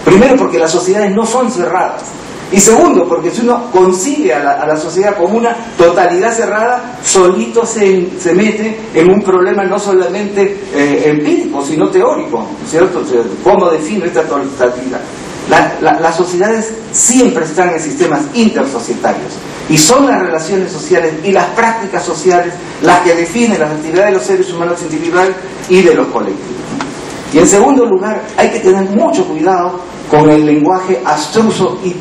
Primero, porque las sociedades no son cerradas. Y segundo, porque si uno concibe a la sociedad como una totalidad cerrada, solito se mete en un problema no solamente empírico, sino teórico, ¿no es cierto? ¿Cómo defino esta totalidad? Las sociedades siempre están en sistemas intersocietarios. Y son las relaciones sociales y las prácticas sociales las que definen las actividades de los seres humanos individuales y de los colectivos. Y en segundo lugar, hay que tener mucho cuidado con el lenguaje abstruso y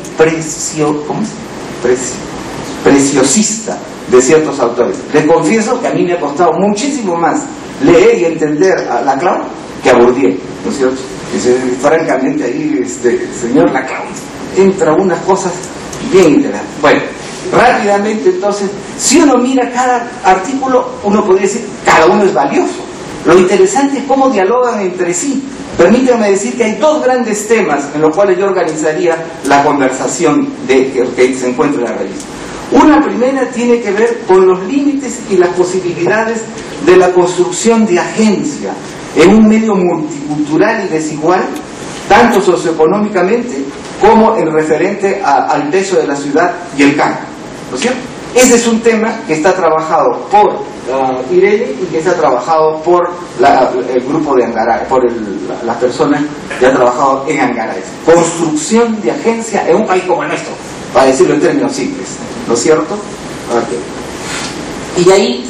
preciosista de ciertos autores. Les confieso que a mí me ha costado muchísimo más leer y entender a Laclau que a Bourdieu, ¿no es cierto? Francamente ahí, señor Laclau, entra unas cosas bien interesantes. Bueno, rápidamente entonces, si uno mira cada artículo, uno podría decir, cada uno es valioso. Lo interesante es cómo dialogan entre sí. Permítanme decir que hay dos grandes temas en los cuales yo organizaría la conversación que se encuentra en la revista. Una primera tiene que ver con los límites y las posibilidades de la construcción de agencia en un medio multicultural y desigual, tanto socioeconómicamente como en referente al peso de la ciudad y el campo, ¿no es cierto? Ese es un tema que está trabajado por Irene y que está trabajado por el grupo de Angaray, por las personas que han trabajado en Angaray. Construcción de agencia en un país como el nuestro, para decirlo en términos simples, ¿no es cierto? Okay. Y ahí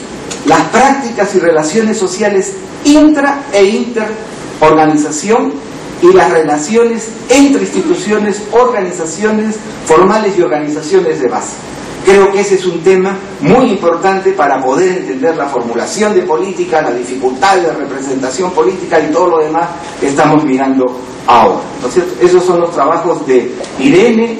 las prácticas y relaciones sociales intra e interorganización y las relaciones entre instituciones, organizaciones formales y organizaciones de base. Creo que ese es un tema muy importante para poder entender la formulación de política, la dificultad de representación política y todo lo demás que estamos mirando ahora, ¿no es cierto? Esos son los trabajos de Irene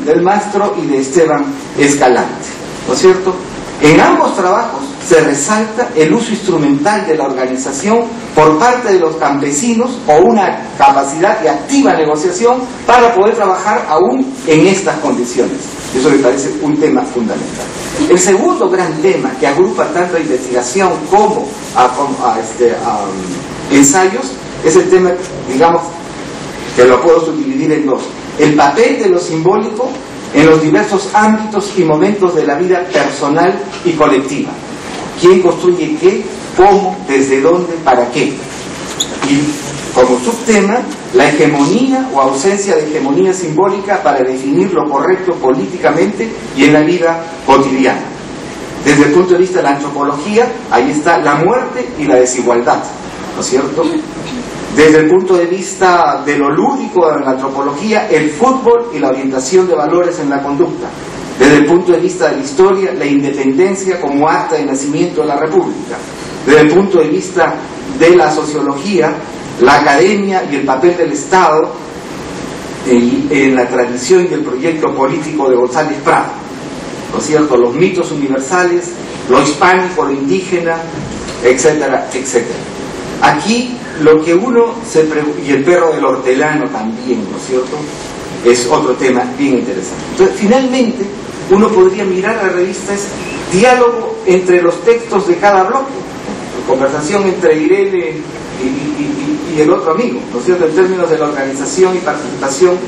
del Mastro y de Esteban Escalante, ¿no es cierto? En ambos trabajos se resalta el uso instrumental de la organización por parte de los campesinos o una capacidad de activa negociación para poder trabajar aún en estas condiciones. Eso me parece un tema fundamental. El segundo gran tema que agrupa tanto a investigación como a ensayos es el tema, digamos, que lo puedo subdividir en dos: el papel de lo simbólico en los diversos ámbitos y momentos de la vida personal y colectiva. ¿Quién construye qué? ¿Cómo? ¿Desde dónde? ¿Para qué? Y como subtema, la hegemonía o ausencia de hegemonía simbólica para definir lo correcto políticamente y en la vida cotidiana. Desde el punto de vista de la antropología, ahí está la muerte y la desigualdad, ¿no es cierto? Desde el punto de vista de lo lúdico de la antropología, el fútbol y la orientación de valores en la conducta. Desde el punto de vista de la historia, la independencia como acta de nacimiento de la República. Desde el punto de vista de la sociología, la academia y el papel del Estado en la tradición y el proyecto político de González Prado, ¿no es cierto? Los mitos universales, lo hispánico, lo indígena, etcétera, etcétera. Aquí lo que uno se pregunta, y el perro del hortelano también, ¿no es cierto?, es otro tema bien interesante. Entonces, finalmente, uno podría mirar la revista, es diálogo entre los textos de cada bloque, conversación entre Irene y el otro amigo, ¿no es cierto?, en términos de la organización y participación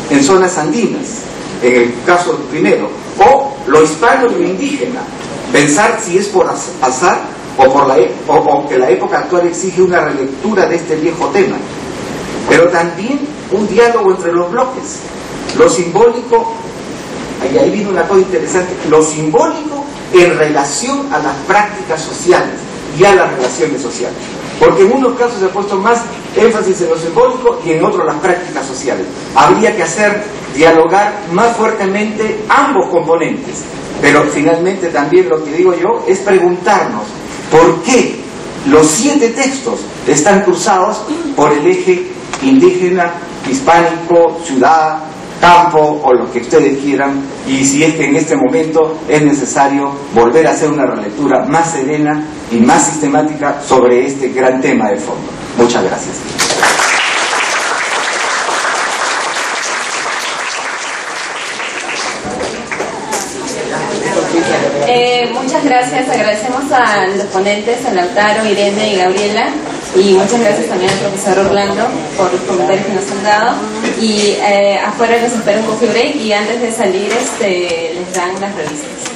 en zonas andinas, en el caso primero, o lo hispano y lo indígena, pensar si es por azar o que la época actual exige una relectura de este viejo tema, pero también un diálogo entre los bloques, lo simbólico, y ahí viene una cosa interesante, lo simbólico en relación a las prácticas sociales y a las relaciones sociales, porque en unos casos se ha puesto más énfasis en lo simbólico y en otros las prácticas sociales. Habría que hacer dialogar más fuertemente ambos componentes, pero finalmente también lo que digo yo es preguntarnos por qué los 7 textos están cruzados por el eje indígena, hispánico, ciudad, campo o lo que ustedes quieran, y si es que en este momento es necesario volver a hacer una relectura más serena y más sistemática sobre este gran tema de fondo. Muchas gracias. Muchas gracias, agradecemos a los ponentes, a Lautaro, Irene y Gabriela, y muchas gracias también al profesor Orlando por los comentarios que nos han dado, y afuera les espero un coffee break y antes de salir les dan las revistas.